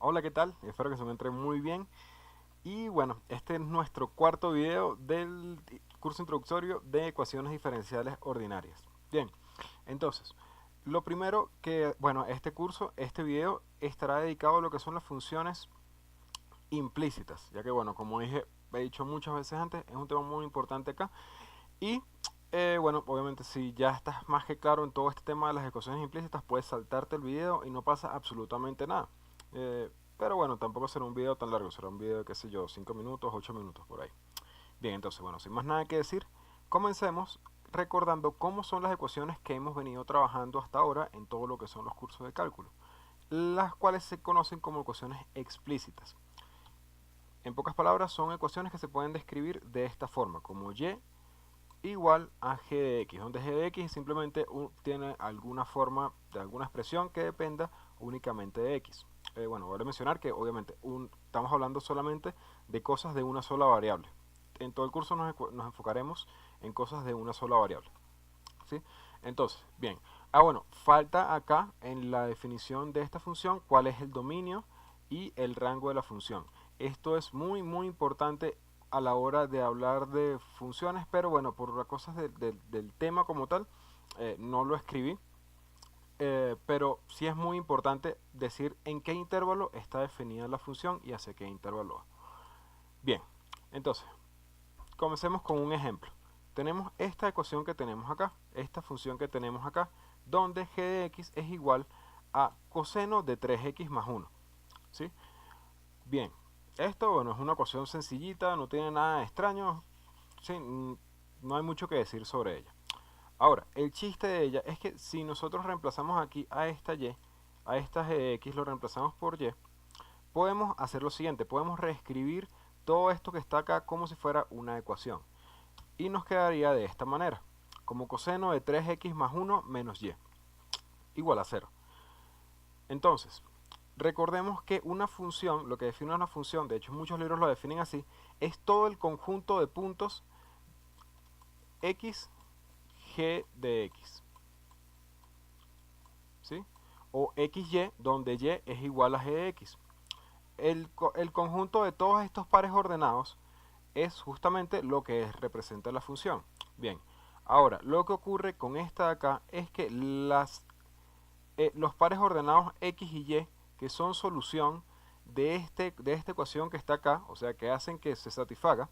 Hola, ¿qué tal? Espero que se encuentren muy bien. Y bueno, este es nuestro cuarto video del curso introductorio de ecuaciones diferenciales ordinarias. Bien, entonces, lo primero que, bueno, este video estará dedicado a lo que son las funciones implícitas, ya que bueno, como he dicho muchas veces antes, es un tema muy importante acá. Y bueno, obviamente si ya estás más que claro en todo este tema de las ecuaciones implícitas, puedes saltarte el video y no pasa absolutamente nada. Pero bueno, tampoco será un video tan largo, será un video de, qué sé yo, 5 minutos, 8 minutos por ahí. Bien, entonces, bueno, sin más nada que decir, comencemos recordando cómo son las ecuaciones que hemos venido trabajando hasta ahora en todo lo que son los cursos de cálculo, las cuales se conocen como ecuaciones explícitas. En pocas palabras, son ecuaciones que se pueden describir de esta forma, como y igual a g de x, donde g de x simplemente tiene alguna forma de alguna expresión que dependa únicamente de x. Bueno, vale mencionar que obviamente estamos hablando solamente de cosas de una sola variable. En todo el curso nos enfocaremos en cosas de una sola variable. ¿Sí? Entonces, bien. Bueno, falta acá en la definición de esta función cuál es el dominio y el rango de la función. Esto es muy importante a la hora de hablar de funciones, pero bueno, por las cosas del tema como tal, no lo escribí. Pero sí es muy importante decir en qué intervalo está definida la función y hacia qué intervalo va. Bien, entonces, comencemos con un ejemplo. Tenemos esta ecuación que tenemos acá, esta función que tenemos acá, donde g de x es igual a coseno de 3x más 1. ¿Sí? Bien, esto bueno, es una ecuación sencillita, no tiene nada de extraño, ¿sí? No hay mucho que decir sobre ella. Ahora, el chiste de ella es que si nosotros reemplazamos aquí a esta y, a esta g de x lo reemplazamos por y, podemos hacer lo siguiente, podemos reescribir todo esto que está acá como si fuera una ecuación. Y nos quedaría de esta manera, como coseno de 3x más 1 menos y, igual a 0. Entonces, recordemos que una función, lo que define una función, de hecho muchos libros lo definen así, es todo el conjunto de puntos x, g de x. ¿Sí? O xy, donde y es igual a g de x. El conjunto de todos estos pares ordenados es justamente lo que representa la función. Bien, ahora lo que ocurre con esta de acá es que los pares ordenados x y y, que son solución de esta ecuación que está acá, o sea que hacen que se satisfaga,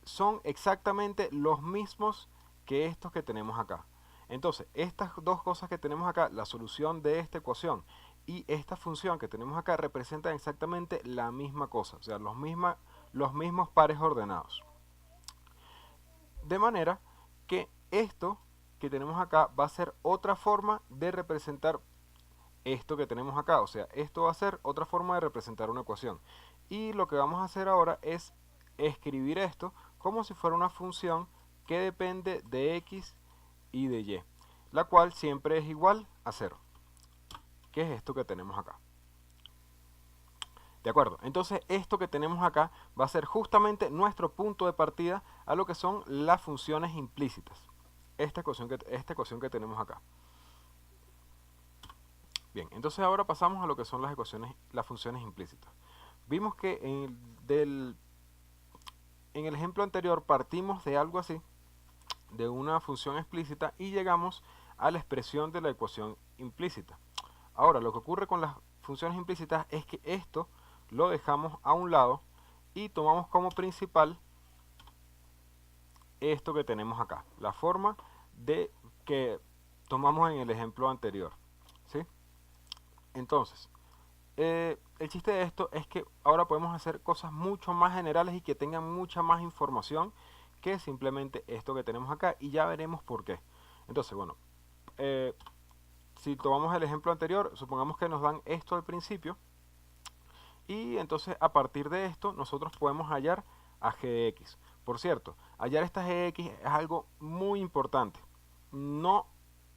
son exactamente los mismos que estos que tenemos acá. Entonces, estas dos cosas que tenemos acá, la solución de esta ecuación y esta función que tenemos acá, representan exactamente la misma cosa, o sea, los mismos pares ordenados. De manera que esto que tenemos acá va a ser otra forma de representar esto que tenemos acá, o sea, esto va a ser otra forma de representar una ecuación. Y lo que vamos a hacer ahora es escribir esto como si fuera una función que depende de x y de y, la cual siempre es igual a 0, que es esto que tenemos acá. ¿De acuerdo? Entonces esto que tenemos acá va a ser justamente nuestro punto de partida a lo que son las funciones implícitas. Esta ecuación que tenemos acá. Bien, entonces ahora pasamos a lo que son las funciones implícitas. Vimos que en el ejemplo anterior partimos de algo así, de una función explícita, y llegamos a la expresión de la ecuación implícita. Ahora, lo que ocurre con las funciones implícitas es que esto lo dejamos a un lado y tomamos como principal esto que tenemos acá, la forma de que tomamos en el ejemplo anterior. ¿Sí? Entonces, el chiste de esto es que ahora podemos hacer cosas mucho más generales y que tengan mucha más información que simplemente esto que tenemos acá, y ya veremos por qué. Entonces, bueno, eh, si tomamos el ejemplo anterior, supongamos que nos dan esto al principio, y entonces a partir de esto nosotros podemos hallar a g de x. Por cierto, hallar esta g de x es algo muy importante. No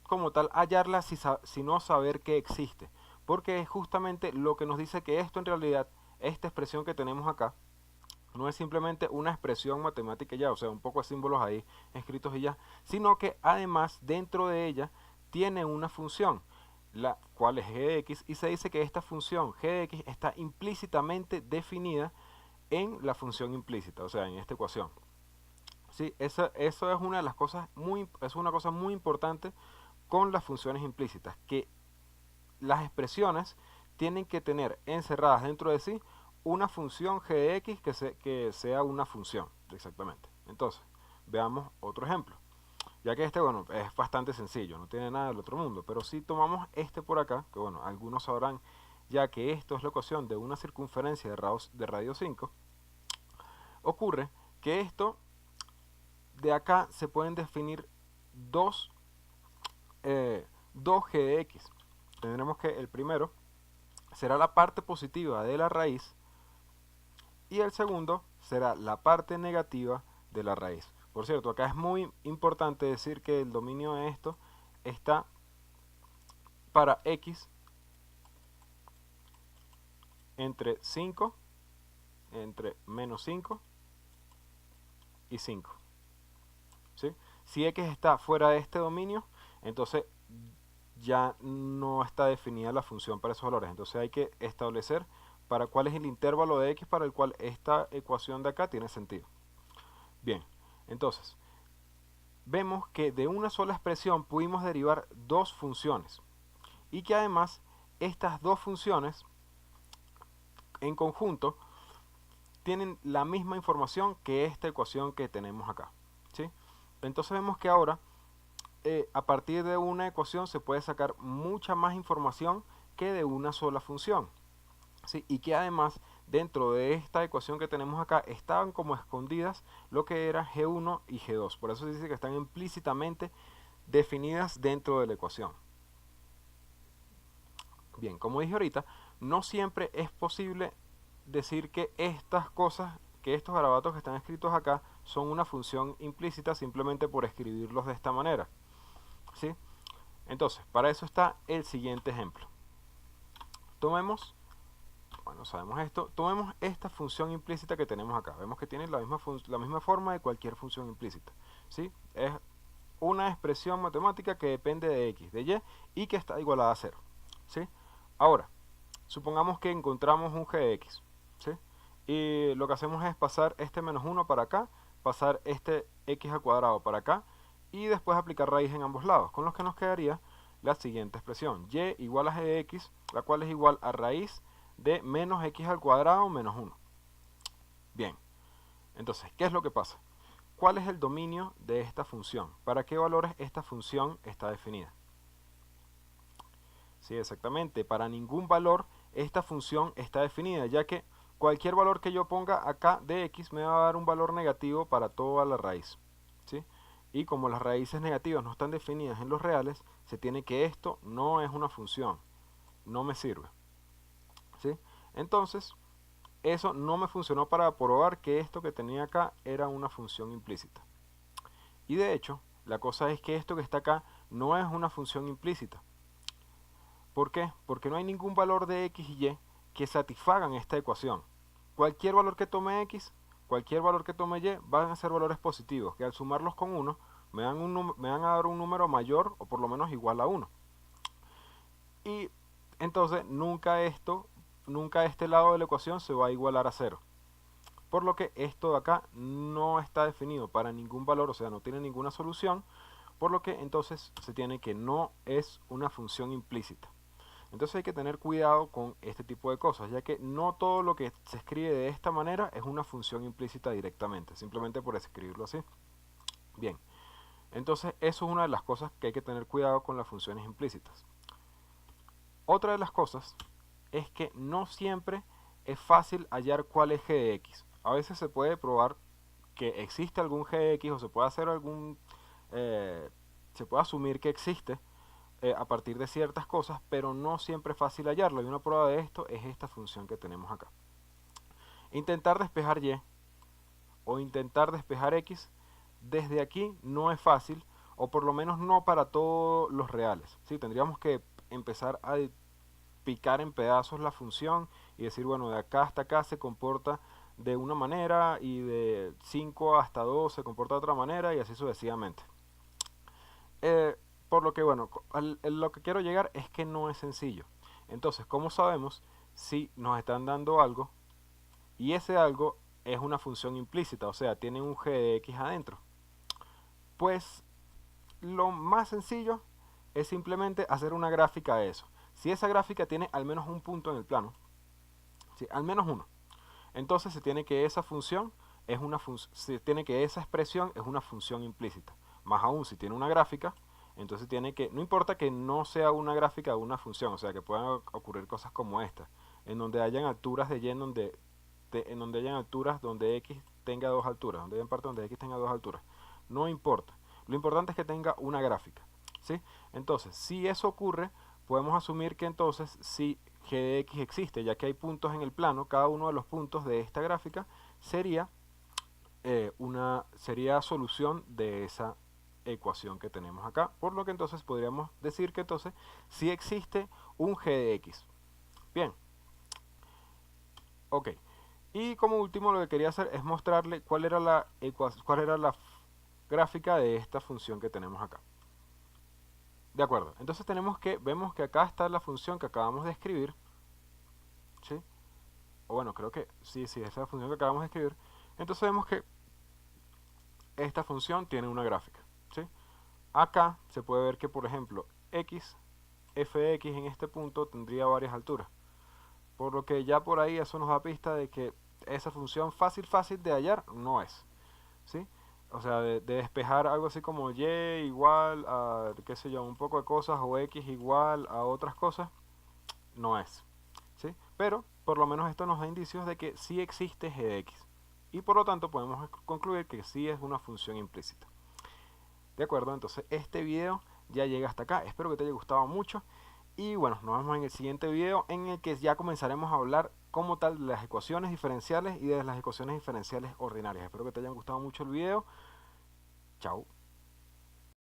como tal hallarla, sino saber que existe. Porque es justamente lo que nos dice que esto en realidad, esta expresión que tenemos acá, no es simplemente una expresión matemática ya, o sea, un poco de símbolos ahí escritos y ya, sino que además dentro de ella tiene una función. cuál es g de x, y se dice que esta función g de x está implícitamente definida en la función implícita, o sea, en esta ecuación. ¿Sí? Eso es una de las cosas es una cosa muy importante con las funciones implícitas, que las expresiones tienen que tener encerradas dentro de sí una función g de x que sea una función, exactamente. Entonces, veamos otro ejemplo. Ya que este, bueno, es bastante sencillo, no tiene nada del otro mundo, pero si tomamos este por acá, que bueno, algunos sabrán ya que esto es la ecuación de una circunferencia de radio 5, ocurre que esto de acá se pueden definir dos, dos g de x. Tendremos que el primero será la parte positiva de la raíz y el segundo será la parte negativa de la raíz. Por cierto, acá es muy importante decir que el dominio de esto está para x entre 5, entre menos 5 y 5. ¿Sí? Si x está fuera de este dominio, entonces ya no está definida la función para esos valores. Entonces hay que establecer para cuál es el intervalo de x para el cual esta ecuación de acá tiene sentido. Bien, entonces vemos que de una sola expresión pudimos derivar dos funciones y que además estas dos funciones en conjunto tienen la misma información que esta ecuación que tenemos acá, ¿sí? Entonces vemos que ahora a partir de una ecuación se puede sacar mucha más información que de una sola función, ¿sí? Y que además dentro de esta ecuación que tenemos acá estaban como escondidas lo que era G1 y G2. Por eso se dice que están implícitamente definidas dentro de la ecuación. Bien, como dije ahorita, no siempre es posible decir que estas cosas, que estos garabatos que están escritos acá son una función implícita simplemente por escribirlos de esta manera, ¿sí? Entonces, para eso está el siguiente ejemplo. Tomemos, bueno, sabemos esto, tomemos esta función implícita que tenemos acá. Vemos que tiene la misma forma de cualquier función implícita, ¿sí? Es una expresión matemática que depende de x, de y, y que está igualada a 0, ¿sí? Ahora, supongamos que encontramos un g de x, ¿sí? Y lo que hacemos es pasar este menos 1 para acá, pasar este x al cuadrado para acá, y después aplicar raíz en ambos lados, con lo que nos quedaría la siguiente expresión, y igual a g de x, la cual es igual a raíz de menos x al cuadrado menos 1. Bien, entonces, ¿qué es lo que pasa? ¿Cuál es el dominio de esta función? ¿Para qué valores esta función está definida? Sí, exactamente, para ningún valor esta función está definida, ya que cualquier valor que yo ponga acá de x me va a dar un valor negativo para toda la raíz, ¿sí? Y como las raíces negativas no están definidas en los reales, se tiene que esto no es una función, no me sirve, ¿sí? Entonces, eso no me funcionó para probar que esto que tenía acá era una función implícita. Y de hecho, la cosa es que esto que está acá no es una función implícita. ¿Por qué? Porque no hay ningún valor de x y y que satisfagan esta ecuación. Cualquier valor que tome x, cualquier valor que tome y, van a ser valores positivos, que al sumarlos con 1 me van a dar un número mayor o por lo menos igual a 1. Y entonces nunca este lado de la ecuación se va a igualar a 0. Por lo que esto de acá no está definido para ningún valor, o sea, no tiene ninguna solución, por lo que entonces se tiene que no es una función implícita. Entonces hay que tener cuidado con este tipo de cosas, ya que no todo lo que se escribe de esta manera es una función implícita directamente, simplemente por escribirlo así. Bien, entonces eso es una de las cosas que hay que tener cuidado con las funciones implícitas. Otra de las cosas es que no siempre es fácil hallar cuál es g de x. A veces se puede probar que existe algún g de x o se puede hacer se puede asumir que existe a partir de ciertas cosas, pero no siempre es fácil hallarlo. Y una prueba de esto es esta función que tenemos acá. Intentar despejar y o intentar despejar x desde aquí no es fácil, o por lo menos no para todos los reales. ¿Sí? Tendríamos que empezar a picar en pedazos la función y decir, bueno, de acá hasta acá se comporta de una manera y de 5 hasta 2 se comporta de otra manera y así sucesivamente. Por lo que, bueno, lo que quiero llegar es que no es sencillo. Entonces, ¿cómo sabemos si nos están dando algo y ese algo es una función implícita, o sea, tiene un g de x adentro? Pues lo más sencillo es simplemente hacer una gráfica de eso. Si esa gráfica tiene al menos un punto en el plano, ¿sí? Al menos uno, entonces se tiene que esa función es una se tiene que esa expresión es una función implícita. Más aún, si tiene una gráfica, entonces tiene que, no importa que no sea una gráfica de una función, o sea que puedan ocurrir cosas como esta, en donde hayan alturas de y en donde hayan alturas donde x tenga dos alturas, donde hayan partes donde x tenga dos alturas. No importa. Lo importante es que tenga una gráfica, ¿sí? Entonces, si eso ocurre, podemos asumir que entonces si g de x existe, ya que hay puntos en el plano, cada uno de los puntos de esta gráfica sería sería solución de esa ecuación que tenemos acá, por lo que entonces podríamos decir que entonces sí existe un g de x. Bien, ok. Y como último lo que quería hacer es mostrarle cuál era la gráfica de esta función que tenemos acá. De acuerdo, entonces vemos que acá está la función que acabamos de escribir, ¿sí? O bueno, creo que sí, esa es la función que acabamos de escribir. Entonces vemos que esta función tiene una gráfica, ¿sí? Acá se puede ver que, por ejemplo, f de x en este punto tendría varias alturas. Por lo que ya por ahí eso nos da pista de que esa función fácil de hallar no es, ¿sí? O sea, de despejar algo así como y igual a, qué sé yo, un poco de cosas, o x igual a otras cosas, no es, ¿sí? Pero por lo menos esto nos da indicios de que sí existe g de x. Y por lo tanto podemos concluir que sí es una función implícita. De acuerdo, entonces este video ya llega hasta acá. Espero que te haya gustado mucho. Y bueno, nos vemos en el siguiente video en el que ya comenzaremos a hablar como tal de las ecuaciones diferenciales y de las ecuaciones diferenciales ordinarias. Espero que te hayan gustado mucho el video. Chao.